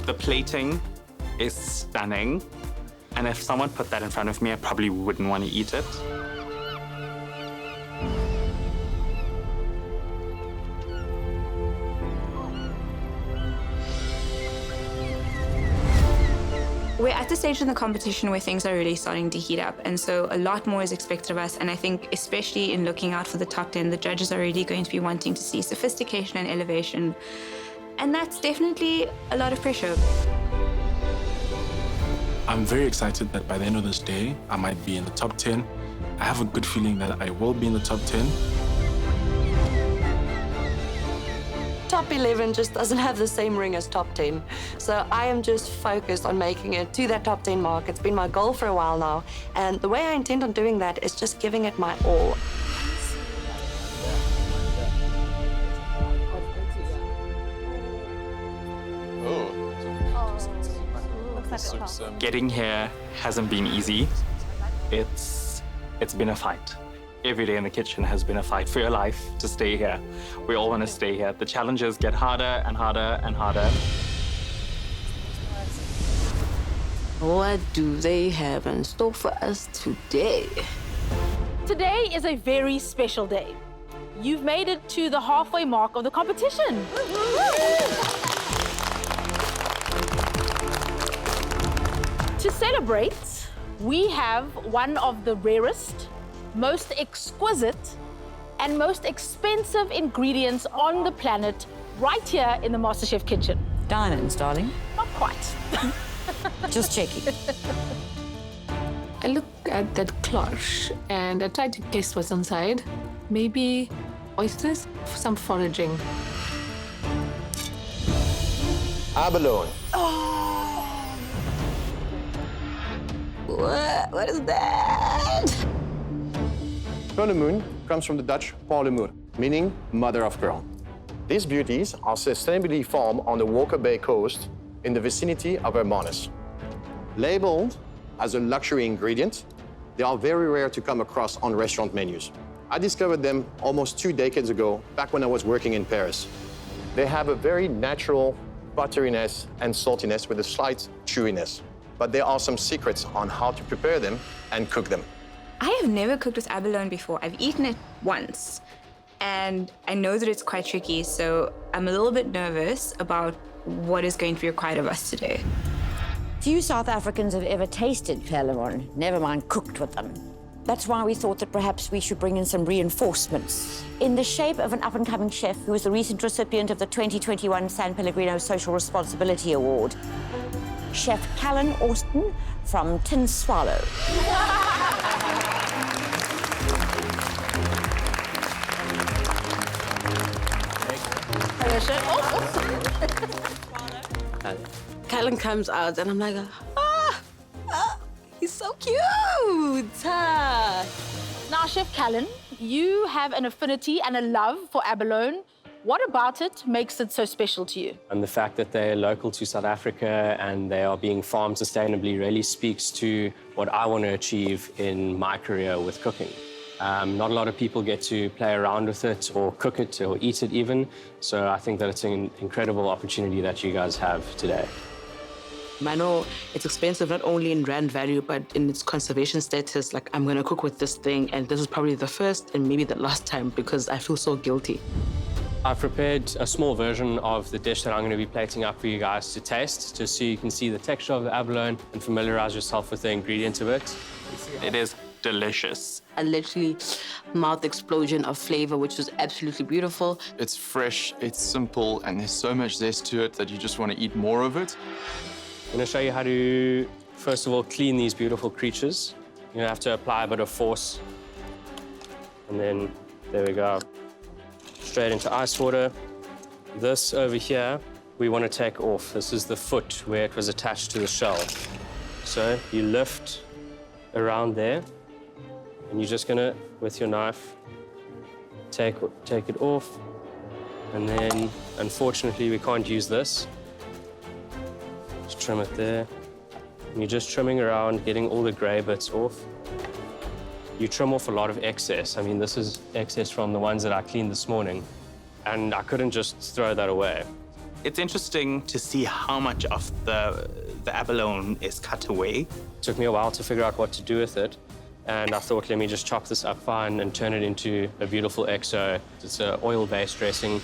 The plating is stunning. And if someone put that in front of me, I probably wouldn't want to eat it. We're at the stage in the competition where things are really starting to heat up, and so a lot more is expected of us, and I think especially in looking out for the top 10, the judges are really going to be wanting to see sophistication and elevation, and that's definitely a lot of pressure. I'm very excited that by the end of this day, I might be in the top 10. I have a good feeling that I will be in the top 10. Top 11 just doesn't have the same ring as top 10. So I am just focused on making it to that top 10 mark. It's been my goal for a while now. And the way I intend on doing that is just giving it my all. Getting here hasn't been easy. It's been a fight. Every day in the kitchen has been a fight for your life to stay here. We all want to stay here. The challenges get harder and harder and harder. What do they have in store for us today? Today is a very special day. You've made it to the halfway mark of the competition. To celebrate, we have one of the rarest, most exquisite, and most expensive ingredients on the planet right here in the MasterChef kitchen. Diamonds, darling. Not quite. Just checking. I look at that cloche and I try to guess what's inside. Maybe oysters, some foraging. Abalone. What is that? Pearlemoen comes from the Dutch Parlemoer, meaning mother of pearl. These beauties are sustainably farmed on the Walker Bay coast in the vicinity of Hermanus. Labeled as a luxury ingredient, they are very rare to come across on restaurant menus. I discovered them almost 2 decades ago, back when I was working in Paris. They have a very natural butteriness and saltiness with a slight chewiness. But there are some secrets on how to prepare them and cook them. I have never cooked with abalone before. I've eaten it once, and I know that it's quite tricky, so I'm a little bit nervous about what is going to be required of us today. Few South Africans have ever tasted pearlemoen, never mind cooked with them. That's why we thought that perhaps we should bring in some reinforcements in the shape of an up-and-coming chef who was the recent recipient of the 2021 San Pellegrino Social Responsibility Award. Chef Callan Austin from Tintswalo. Hello, Chef. Callan comes out and I'm like, he's so cute. Now, Chef Callan, you have an affinity and a love for abalone. What about it makes it so special to you? And the fact that they're local to South Africa and they are being farmed sustainably really speaks to what I want to achieve in my career with cooking. Not a lot of people get to play around with it or cook it or eat it even. So I think that it's an incredible opportunity that you guys have today. I know it's expensive not only in rand value, but in its conservation status. Like, I'm gonna cook with this thing, and this is probably the first and maybe the last time because I feel so guilty. I've prepared a small version of the dish that I'm going to be plating up for you guys to taste, just so you can see the texture of the abalone and familiarize yourself with the ingredients of it. It is delicious. A literally mouth explosion of flavor, which was absolutely beautiful. It's fresh, it's simple, and there's so much zest to it that you just want to eat more of it. I'm going to show you how to, first of all, clean these beautiful creatures. You're going to have to apply a bit of force. And then, there we go. Straight into ice water. This over here, we want to take off. This is the foot where it was attached to the shell. So you lift around there, and you're just gonna, with your knife, take it off. And then, unfortunately, we can't use this. Just trim it there. And you're just trimming around, getting all the gray bits off. You trim off a lot of excess. I mean, this is excess from the ones that I cleaned this morning, and I couldn't just throw that away. It's interesting to see how much of the abalone is cut away. It took me a while to figure out what to do with it. And I thought, let me just chop this up fine and turn it into a beautiful XO. It's an oil-based dressing,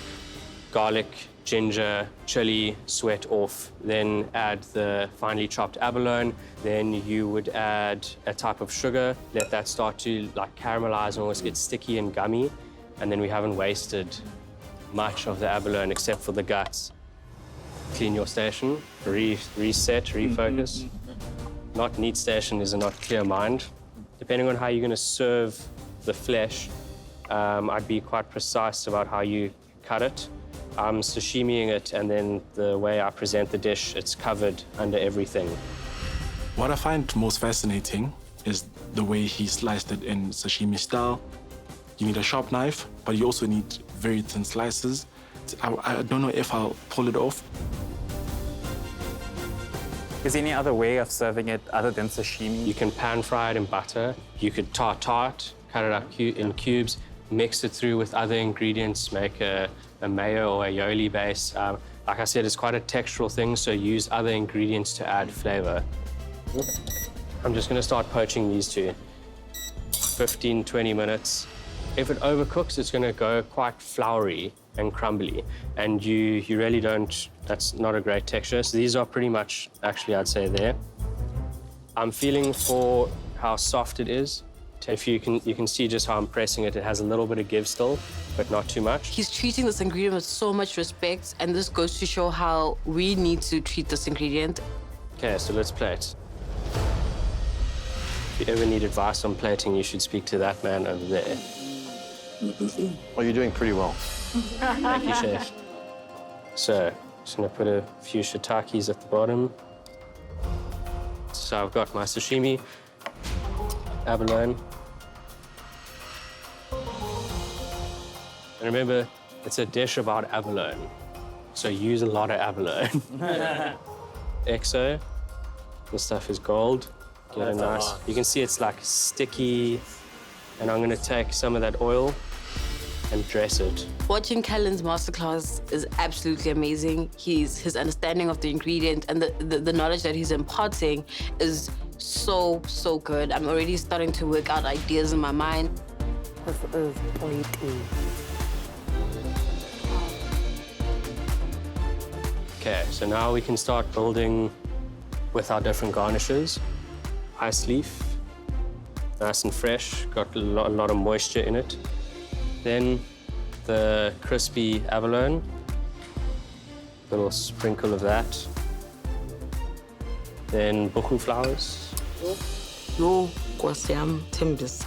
garlic, ginger, chili, sweat off. Then add the finely chopped abalone. Then you would add a type of sugar. Let that start to like caramelize and almost get sticky and gummy. And then we haven't wasted much of the abalone except for the guts. Clean your station, reset, refocus. Not neat station is a not clear mind. Depending on how you're going to serve the flesh, I'd be quite precise about how you cut it. I'm sashimiing it, and then the way I present the dish, it's covered under everything. What I find most fascinating is the way he sliced it in sashimi style. You need a sharp knife, but you also need very thin slices. I don't know if I'll pull it off. Is there any other way of serving it other than sashimi? You can pan fry it in butter. You could tartare it, cut it up in cubes, mix it through with other ingredients, make a mayo or a aioli base. Like I said, it's quite a textural thing, so use other ingredients to add flavor. I'm just going to start poaching these two. 15, 20 minutes. If it overcooks, it's going to go quite floury and crumbly, and you really don't, that's not a great texture. So these are pretty much, actually, I'd say there. I'm feeling for how soft it is. If you can see just how I'm pressing it, it has a little bit of give still, but not too much. He's treating this ingredient with so much respect, and this goes to show how we need to treat this ingredient. Okay, so let's plate. If you ever need advice on plating, you should speak to that man over there. Well, you're doing pretty well. Thank you, Chef. So, just gonna put a few shiitakes at the bottom. So I've got my sashimi, abalone. And remember, it's a dish about abalone, so use a lot of abalone. XO, this stuff is gold. Get a nice, you can see it's like sticky, and I'm gonna take some of that oil and dress it. Watching Callan's masterclass is absolutely amazing. His understanding of the ingredient and the knowledge that he's imparting is so good. I'm already starting to work out ideas in my mind. This is pointy. Okay, so now we can start building with our different garnishes. Ice leaf, nice and fresh, got a lot of moisture in it. Then the crispy abalone, little sprinkle of that. Then buku flowers. Yo, kwasiam timbis.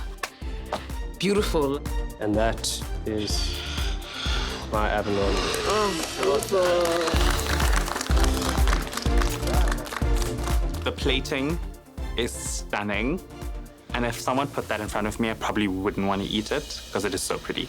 Beautiful. And that is my abalone. The plating is stunning. And if someone put that in front of me, I probably wouldn't want to eat it because it is so pretty.